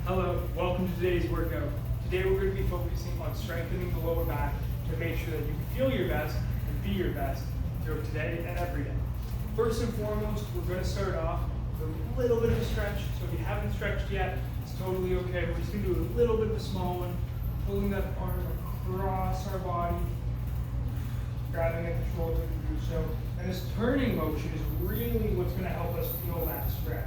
Hello, welcome to today's workout. Today we're going to be focusing on strengthening the lower back to make sure that you can feel your best and be your best throughout today and every day. First and foremost, we're going to start off with a little bit of a stretch. So if you haven't stretched yet, it's totally okay. We're just going to do a little bit of a small one, pulling that arm across our body, grabbing at the shoulder to do so. And this turning motion is really what's going to help us feel that stretch.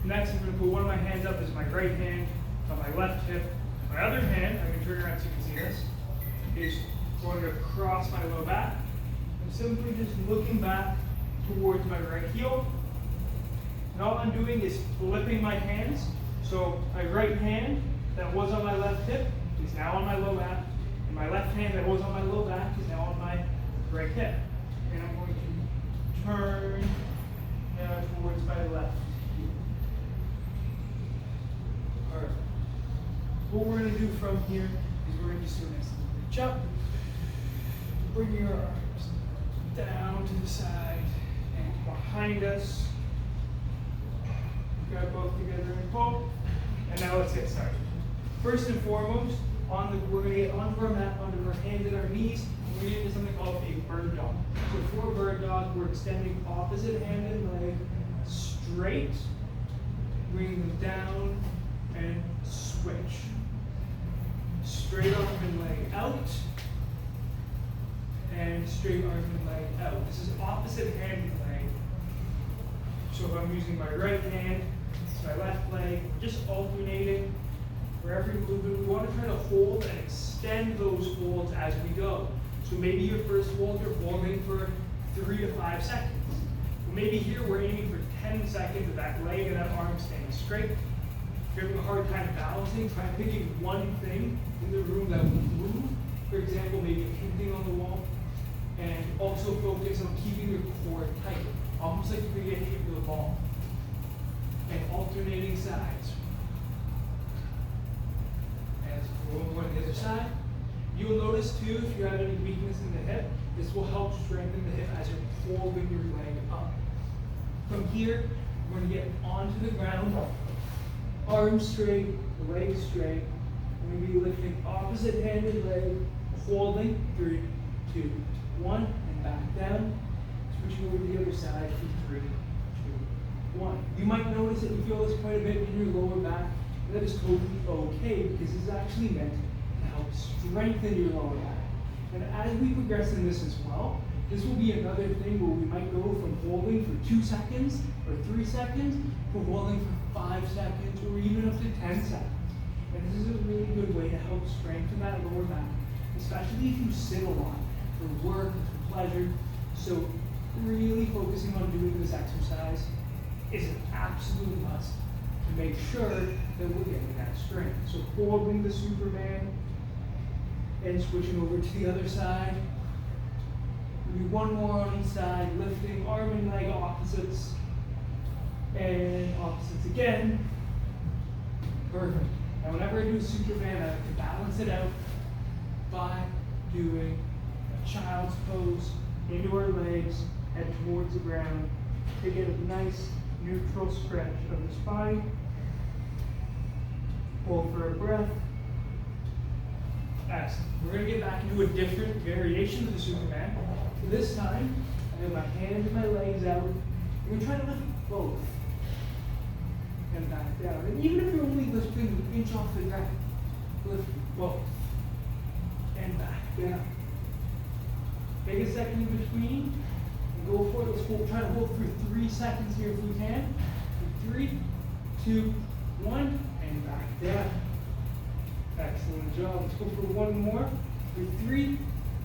Next, I'm going to put one of my hands up as my right hand on my left hip. My other hand, I can turn around so you can see this, is going across my low back. I'm simply just looking back towards my right heel. And all I'm doing is flipping my hands. So my right hand that was on my left hip is now on my low back. And my left hand that was on my low back is now on my right hip. And I'm going to turn now towards my left. Alright. What we're going to do from here is we're going to just do this. Reach up, bring your arms down to the side and behind us. Grab both together and pull. And now let's get started. First and foremost, we're going to get onto our mat, onto our hands and our knees. We're going to do something called a bird dog. So for bird dog, we're extending opposite hand and leg straight, bringing them down, and switch. Straight arm and leg out, and straight arm and leg out. This is opposite hand and leg. So if I'm using my right hand, it's my left leg, just alternating. For every movement, we want to try to hold and extend those holds as we go. So maybe your first hold, you're holding for 3 to 5 seconds. Well, maybe here we're aiming for 10 seconds of that leg and that arm staying straight. If you're having a hard time balancing, try picking one thing in the room that will move. For example, maybe a painting on the wall. And also focus on keeping your core tight, almost like you're going to get hit with a ball. And alternating sides. As we'll go on the other side. You will notice too, if you have any weakness in the hip, this will help strengthen the hip as you're holding your leg up. From here, we're going to get onto the ground. Arms straight, legs straight. We're going to be lifting opposite hand and leg, holding 3, 2, 1, and back down. Switching over to the other side for 3, 2, 1. You might notice that you feel this quite a bit in your lower back. And that is totally okay because this is actually meant to help strengthen your lower back. And as we progress in this as well, this will be another thing where we might go from holding for 2 seconds or 3 seconds to holding for 5 seconds or even up to 10 seconds. And this is a really good way to help strengthen that lower back, especially if you sit a lot for work, for pleasure. So really focusing on doing this exercise is an absolute must to make sure that we're getting that strength. So holding the Superman and switching over to the other side. Do one more on each side, lifting arm and leg opposites, and opposites again. Perfect. Now whenever I do a Superman, I like to balance it out by doing a child's pose into our legs, head towards the ground, to get a nice neutral stretch of the spine. Hold for a breath. Excellent. We're going to get back into a different variation of the Superman. This time, I have my hands and my legs out. We're going to try to lift both. And back down. And even if you're only lifting an inch off the ground, lift both. And back down. Take a second in between. And go for it. Let's try to hold for 3 seconds here if we can. 3, 2, 1, and back down. Excellent job. Let's go for one more. 3,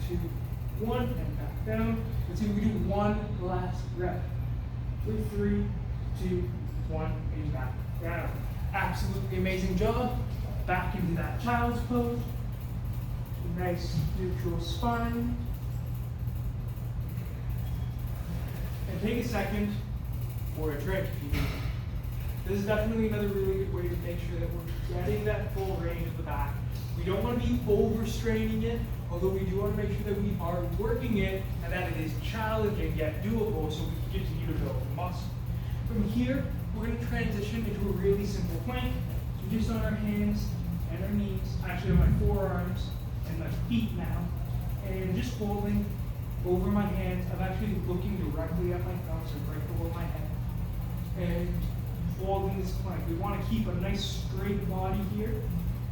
2, 1, and back down. Let's see if we do one last rep. 3, 2, 1, and back down. Absolutely amazing job. Back into that child's pose. Nice neutral spine. And take a second for a drink if you need. This is definitely another really good way to make sure that we're getting that full range of the back. We don't want to be overstraining it, although we do want to make sure that we are working it and that it is challenging yet doable so we can continue to build the muscle. From here, we're going to transition into a really really simple plank. So just on our hands and our knees, actually on my forearms and my feet now, and just holding over my hands. I'm actually looking directly at my thumbs, so right below my head, and holding this plank. We want to keep a nice straight body here.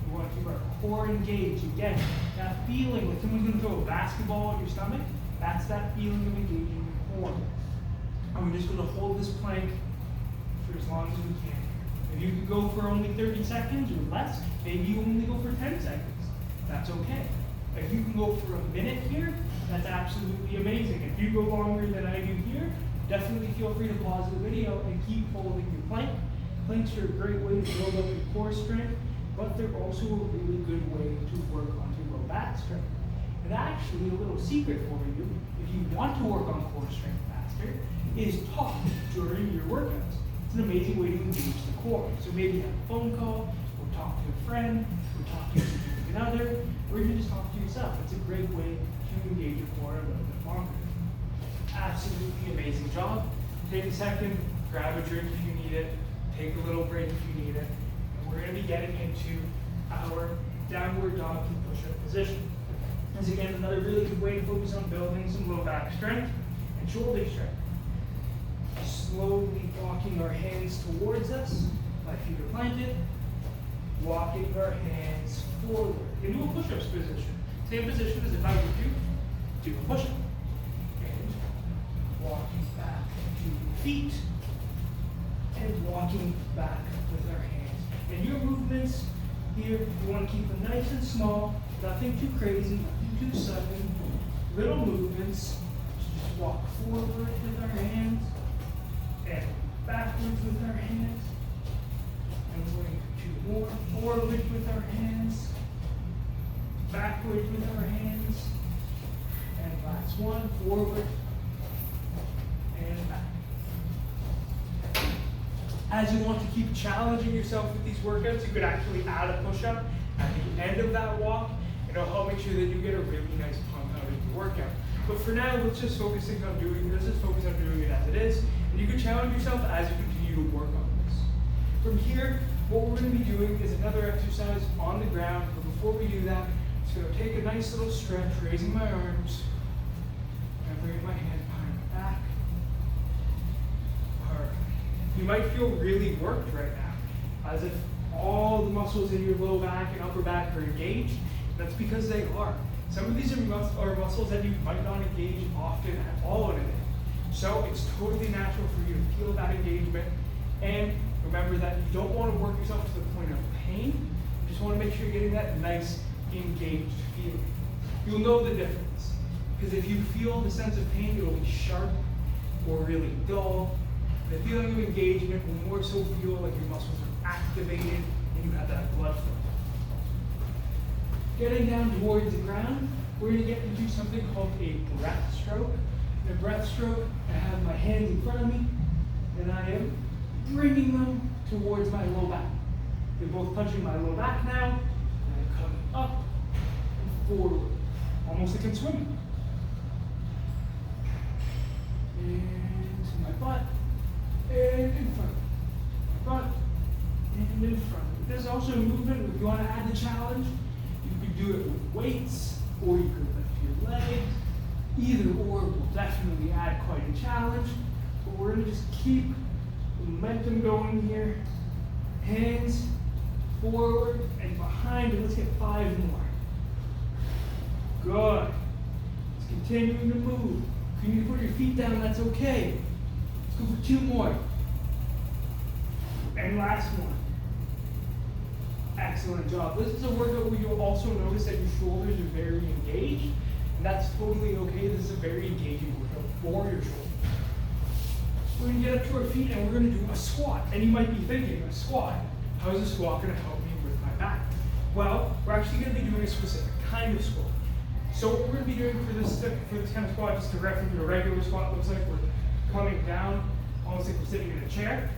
We want to keep our core engaged. Again, that feeling like someone's going to throw a basketball at your stomach, that's that feeling of engaging your core. And we're just going to hold this plank for as long as we can. If you can go for only 30 seconds or less, maybe you only go for 10 seconds. That's okay. If you can go for a minute here, that's absolutely amazing. If you go longer than I do here, definitely feel free to pause the video and keep holding your plank. Planks are a great way to build up your core strength, but they're also a really good way to work on your low back strength. And actually, a little secret for you, if you want to work on core strength faster, is talk during your workouts. It's an amazing way to engage the core. So maybe have a phone call, or talk to a friend, or talk to your significant other, or even just talk to yourself. It's a great way to engage your core a little bit longer. Absolutely amazing job. Take a second, grab a drink if you need it, take a little break if you need it, and we're going to be getting into our downward dog push-up position. This is again another really good way to focus on building some low back strength and shoulder strength. Slowly walking our hands towards us, my feet are planted, walking our hands forward into a push-up position. Same position as if I were to do a push-up. And walking back to your feet, and walking back with our hands. And your movements here, you want to keep them nice and small, nothing too crazy, nothing too sudden. Little movements, just walk forward with our hands, and backwards with our hands. And we're going to do more forward with our hands, backwards with our hands, and last one, forward and back. As you want to keep challenging yourself with these workouts, you could actually add a push-up at the end of that walk, and it'll help make sure that you get a really nice pump out of your workout. But for now, let's just focus on doing it as it is, and you can challenge yourself as you continue to work on this. From here, what we're going to be doing is another exercise on the ground, but before we do that, I'm just going to take a nice little stretch, raising my arms, and bring my hand behind my back. You might feel really worked right now, as if all the muscles in your low back and upper back are engaged. That's because they are. Some of these are muscles that you might not engage often at all in a day. So it's totally natural for you to feel that engagement. And remember that you don't want to work yourself to the point of pain. You just want to make sure you're getting that nice, engaged feeling. You'll know the difference. Because if you feel the sense of pain, it'll be sharp or really dull. The feeling of engagement will more so feel like your muscles are activated and you have that blood flow. Getting down towards the ground, we're going to get into something called a breath stroke. In a breath stroke, I have my hands in front of me and I am bringing them towards my low back. They're both touching my low back now, and I'm coming up and forward, almost like I'm swimming. And to my butt. And in front, front, and in front. There's also a movement, if you want to add the challenge, you could do it with weights, or you could lift your legs. Either or will definitely add quite a challenge, but we're going to just keep the momentum going here. Hands forward and behind, and let's get 5 more. Good. It's continuing to move. If you need to put your feet down, that's okay. Let's go for 2 more. And last one. Excellent job. This is a workout where you'll also notice that your shoulders are very engaged, and that's totally okay. This is a very engaging workout for your shoulders. We're going to get up to our feet and we're going to do a squat. And you might be thinking, a squat, how is a squat going to help me with my back? Well, we're actually going to be doing a specific kind of squat. So what we're going to be doing for this kind of squat, just to reference what a regular squat looks like, we're coming down almost like we're sitting in a chair.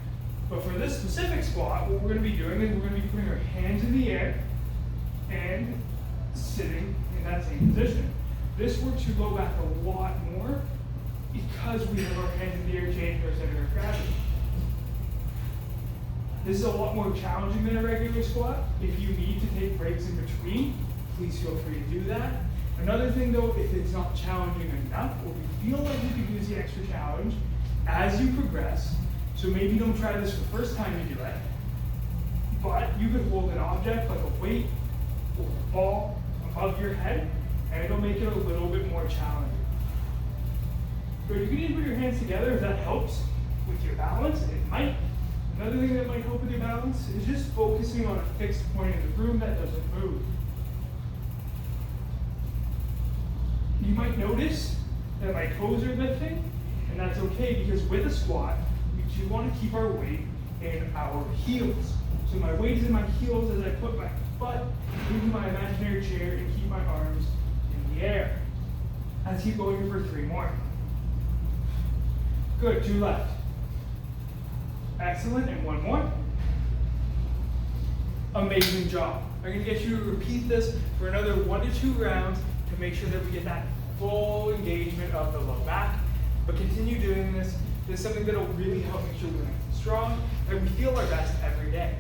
But for this specific squat, what we're going to be doing is we're going to be putting our hands in the air and sitting in that same position. This works your low back a lot more because we have our hands in the air changing our center of gravity. This is a lot more challenging than a regular squat. If you need to take breaks in between, please feel free to do that. Another thing though, if it's not challenging enough, or you feel like you could use the extra challenge as you progress, so maybe don't try this the first time you do it, but you could hold an object like a weight or a ball above your head, and it'll make it a little bit more challenging. But you can even put your hands together if that helps with your balance, and it might. Another thing that might help with your balance is just focusing on a fixed point in the room that doesn't move. You might notice that my toes are lifting, and that's okay because with a squat, we do want to keep our weight in our heels. So my weight is in my heels as I put my butt into my imaginary chair and keep my arms in the air. Let's keep going for 3 more. Good, 2 left. Excellent, and 1 more. Amazing job. I'm going to get you to repeat this for another 1 to 2 rounds to make sure that we get that full engagement of the low back. But continue doing this. This is something that will really help make sure we're nice and strong and we feel our best every day.